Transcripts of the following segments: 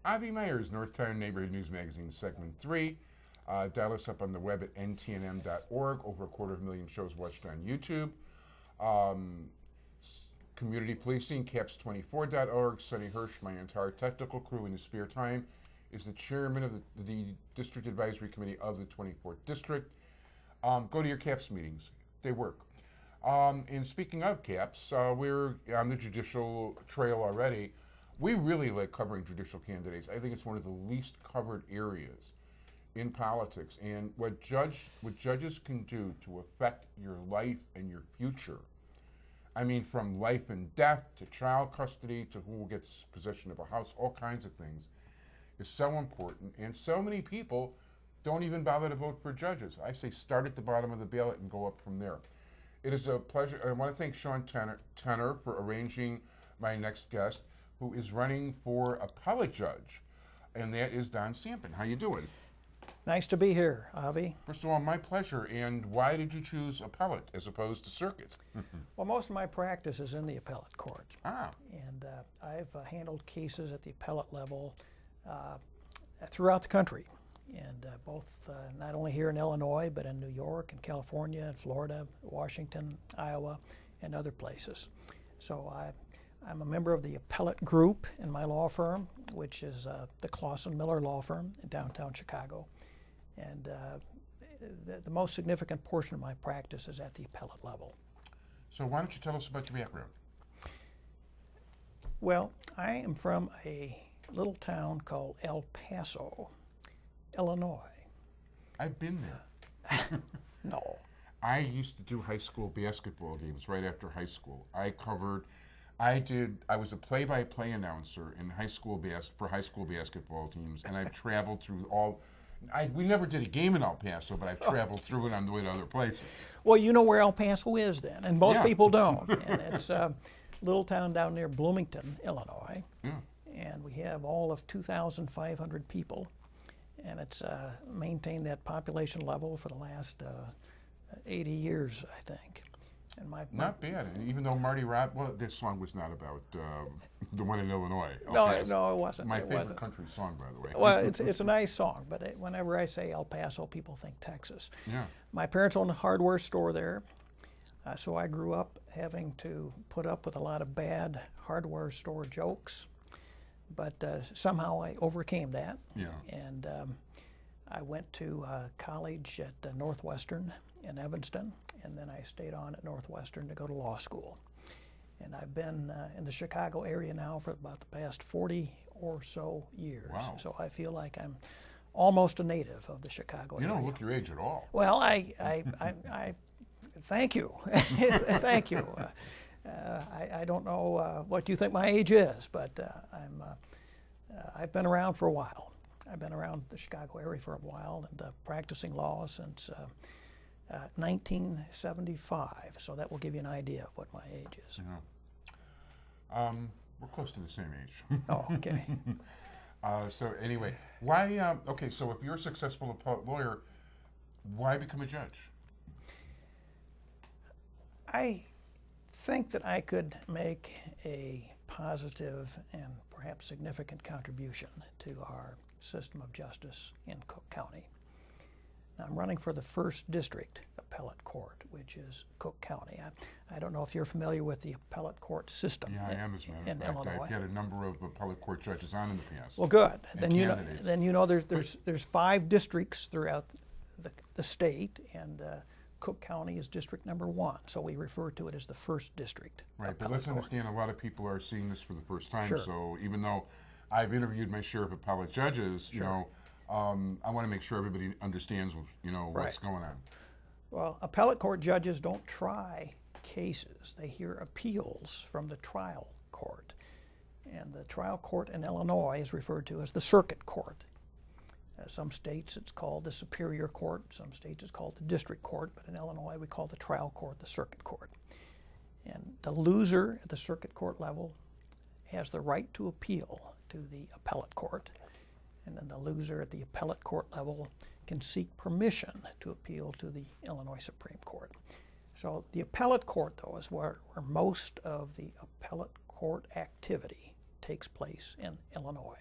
Avi Meyers, Northtown Neighborhood News Magazine, Segment 3. Dial us up on the web at ntnm.org. Over 250,000 shows watched on YouTube. Community policing, caps24.org. Sonny Hirsch, my entire technical crew in his spare time, is the chairman of the District Advisory Committee of the 24th District. Go to your CAPS meetings. They work. And speaking of CAPS, we're on the judicial trail already. We really like covering judicial candidates. I think it's one of the least covered areas in politics. And what judges can do to affect your life and your future, I mean, from life and death to child custody to who gets possession of a house, all kinds of things, is so important. And so many people don't even bother to vote for judges. I say start at the bottom of the ballot and go up from there. It is a pleasure. I want to thank Sean Tenner for arranging my next guest, who is running for appellate judge, and that is Don Sampen. How you doing? Nice to be here, Avi. First of all, my pleasure. And why did you choose appellate as opposed to circuit? Well, most of my practice is in the appellate court. Ah. And I've handled cases at the appellate level throughout the country, and both not only here in Illinois, but in New York and California and Florida, Washington, Iowa, and other places. So I'm a member of the appellate group in my law firm, which is the Clausen Miller Law Firm in downtown Chicago. And the most significant portion of my practice is at the appellate level. So why don't you tell us about your background? Well, I am from a little town called El Paso, Illinois. I've been there. No. I used to do high school basketball games right after high school. I was a play-by-play announcer in high school for high school basketball teams, and I've traveled through we never did a game in El Paso, but I've traveled through it on the way to other places. Well, you know where El Paso is then, and most Yeah. people don't. And it's a little town down near Bloomington, Illinois. Yeah. And we have all of 2,500 people, and it's maintained that population level for the last 80 years, I think. And Not bad, even though Marty Rod, well, this song was not about the one in Illinois. No, Okay. no, it wasn't. My It favorite wasn't. country song, by the way. Well, it's a nice song, but whenever I say El Paso, people think Texas. Yeah. My parents owned a hardware store there, so I grew up having to put up with a lot of bad hardware store jokes, but somehow I overcame that. Yeah. And I went to college at Northwestern in Evanston, and then I stayed on at Northwestern to go to law school. And I've been in the Chicago area now for about the past 40 or so years. Wow. So I feel like I'm almost a native of the Chicago area. You don't look your age at all. Well, I thank you. Thank you. I don't know what you think my age is, but I've been around for a while. I've been around the Chicago area for a while and practicing law since 1975, so that will give you an idea of what my age is. Yeah. We're close to the same age. Oh, okay. So anyway, why, okay, so if you're a successful appellate lawyer, why become a judge? I think that I could make a positive and perhaps significant contribution to our system of justice in Cook County. Now, I'm running for the 1st District Appellate Court, which is Cook County. I don't know if you're familiar with the appellate court system. Yeah, I am, as a matter of in fact. Illinois. I've had a number of appellate court judges on in the past. Well, good. And Then you know there's 5 districts throughout the state, and Cook County is district number 1, so we refer to it as the 1st District. Right, but let's understand a lot of people are seeing this for the first time, Sure. so even though I've interviewed my share of appellate judges, you know, I want to make sure everybody understands, you know, what's going on. Well, appellate court judges don't try cases. They hear appeals from the trial court. And the trial court in Illinois is referred to as the circuit court. Some states it's called the superior court, some states it's called the district court, but in Illinois we call the trial court the circuit court. And the loser at the circuit court level has the right to appeal to the appellate court. And then the loser at the appellate court level can seek permission to appeal to the Illinois Supreme Court. So the appellate court, though, is where most of the appellate court activity takes place in Illinois.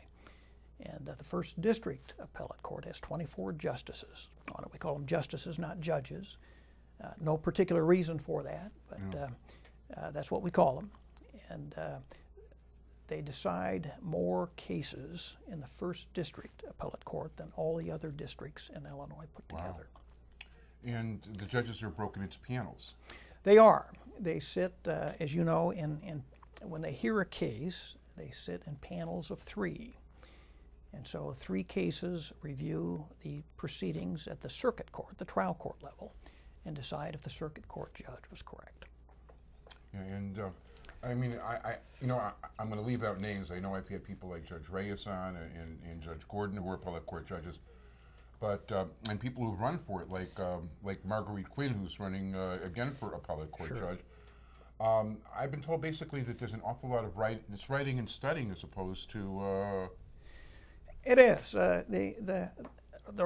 And the First District Appellate Court has 24 justices on it. We call them justices, not judges. No particular reason for that, but that's what we call them. And they decide more cases in the First District Appellate Court than all the other districts in Illinois put together. And the judges are broken into panels. They are. They sit, as you know, when they hear a case, they sit in panels of 3. And so 3 cases review the proceedings at the circuit court, the trial court level, and decide if the circuit court judge was correct. Yeah, and I mean, I'm going to leave out names. I know I've had people like Judge Reyes on and Judge Gordon who are appellate court judges, but and people who run for it, like Marguerite Quinn, who's running again for appellate court judge. I've been told basically that there's an awful lot of writing and studying as opposed to. It is the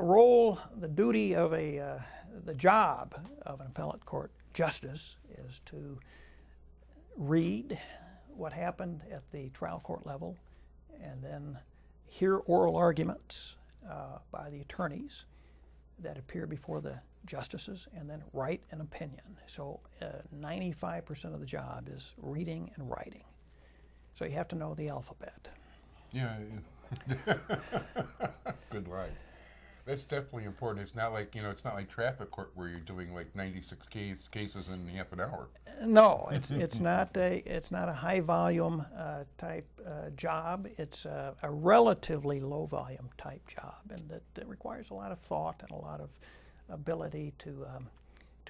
role, the duty of the job of an appellate court justice is to read what happened at the trial court level, and then hear oral arguments by the attorneys that appear before the justices, and then write an opinion. So 95% of the job is reading and writing. So you have to know the alphabet. Yeah. Good line. That's definitely important. It's not like, it's not like traffic court where you're doing like 96 cases in half an hour. No, it's not a high volume type job. It's a relatively low volume type job, and that requires a lot of thought and a lot of ability to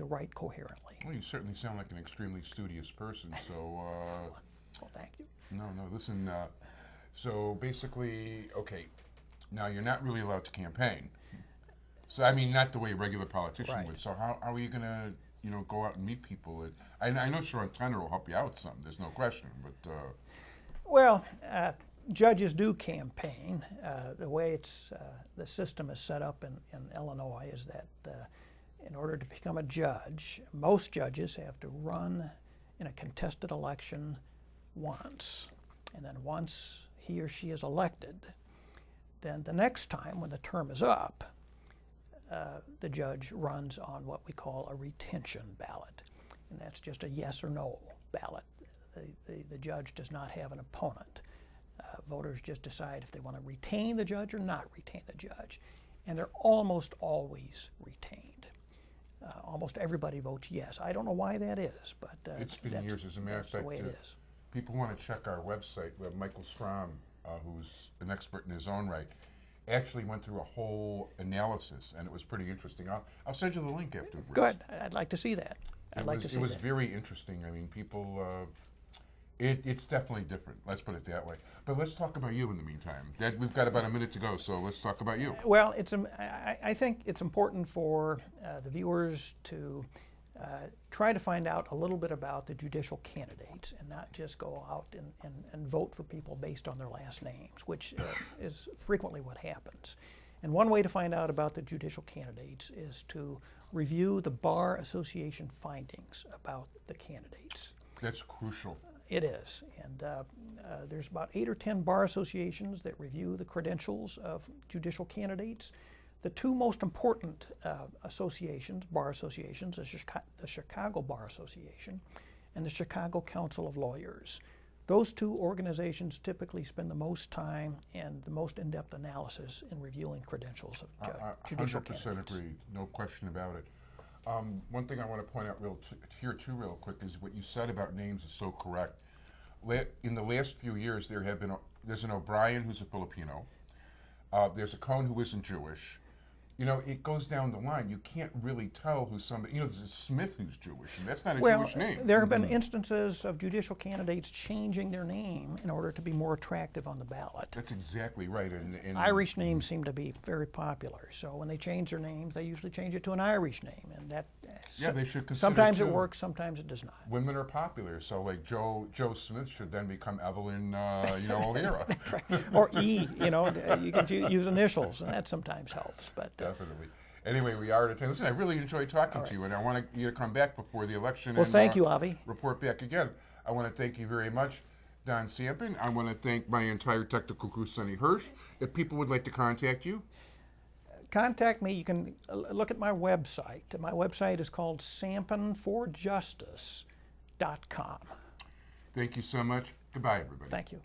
write coherently. Well, you certainly sound like an extremely studious person. So. Well, thank you. No, listen. So basically, okay. Now you're not really allowed to campaign. So I mean, not the way a regular politician would. So how are you going to, go out and meet people? I know Sharon Tenner will help you out some. There's no question. But well, judges do campaign. The way the system is set up in Illinois is that in order to become a judge, most judges have to run in a contested election once, and then once he or she is elected, then the next time when the term is up, the judge runs on what we call a retention ballot, and that's just a yes or no ballot. The judge does not have an opponent. Voters just decide if they want to retain the judge or not retain the judge, and they're almost always retained. Almost everybody votes yes. I don't know why that is, but it's been years. As a matter of fact, the way it is. People want to check our website. We have Michael Strom, who's an expert in his own right, actually went through a whole analysis, and it was pretty interesting. I'll send you the link afterwards. Good. I'd like to see that. It was very interesting. I mean, people, it's definitely different. Let's put it that way. But let's talk about you in the meantime. We've got about a minute to go, so let's talk about you. Well, I think it's important for the viewers to try to find out a little bit about the judicial candidates and not just go out and vote for people based on their last names, which is frequently what happens. And one way to find out about the judicial candidates is to review the Bar Association findings about the candidates. That's crucial. It is. And there's about 8 or 10 bar associations that review the credentials of judicial candidates. The 2 most important associations, bar associations, is the Chicago Bar Association and the Chicago Council of Lawyers. Those 2 organizations typically spend the most time and the most in-depth analysis in reviewing credentials of judicial candidates. 100% agreed, no question about it. One thing I want to point out here too real quick is what you said about names is so correct. In the last few years, there's an O'Brien who's a Filipino. There's a Cohn who isn't Jewish. It goes down the line. You can't really tell who's somebody. There's a Smith who's Jewish, and that's not a Jewish name. There have been instances of judicial candidates changing their name in order to be more attractive on the ballot. That's exactly right. And Irish names seem to be very popular. So when they change their names, they usually change it to an Irish name, and that. Yeah, they should consider. Sometimes it works, sometimes it does not. Women are popular, so like Joe Smith should then become Evelyn, O'Hara. That's right. Or E. You can use initials, and that sometimes helps. But definitely. Anyway, we are at a time. Listen, I really enjoyed talking to you, and I want you to come back before the election. Well, thank you, Avi. Report back again. I want to thank you very much. Don Sampen. I want to thank my entire technical crew, Sonny Hirsch. If people would like to contact you, contact me. You can look at my website. My website is called sampenforjustice.com. Thank you so much. Goodbye, everybody. Thank you.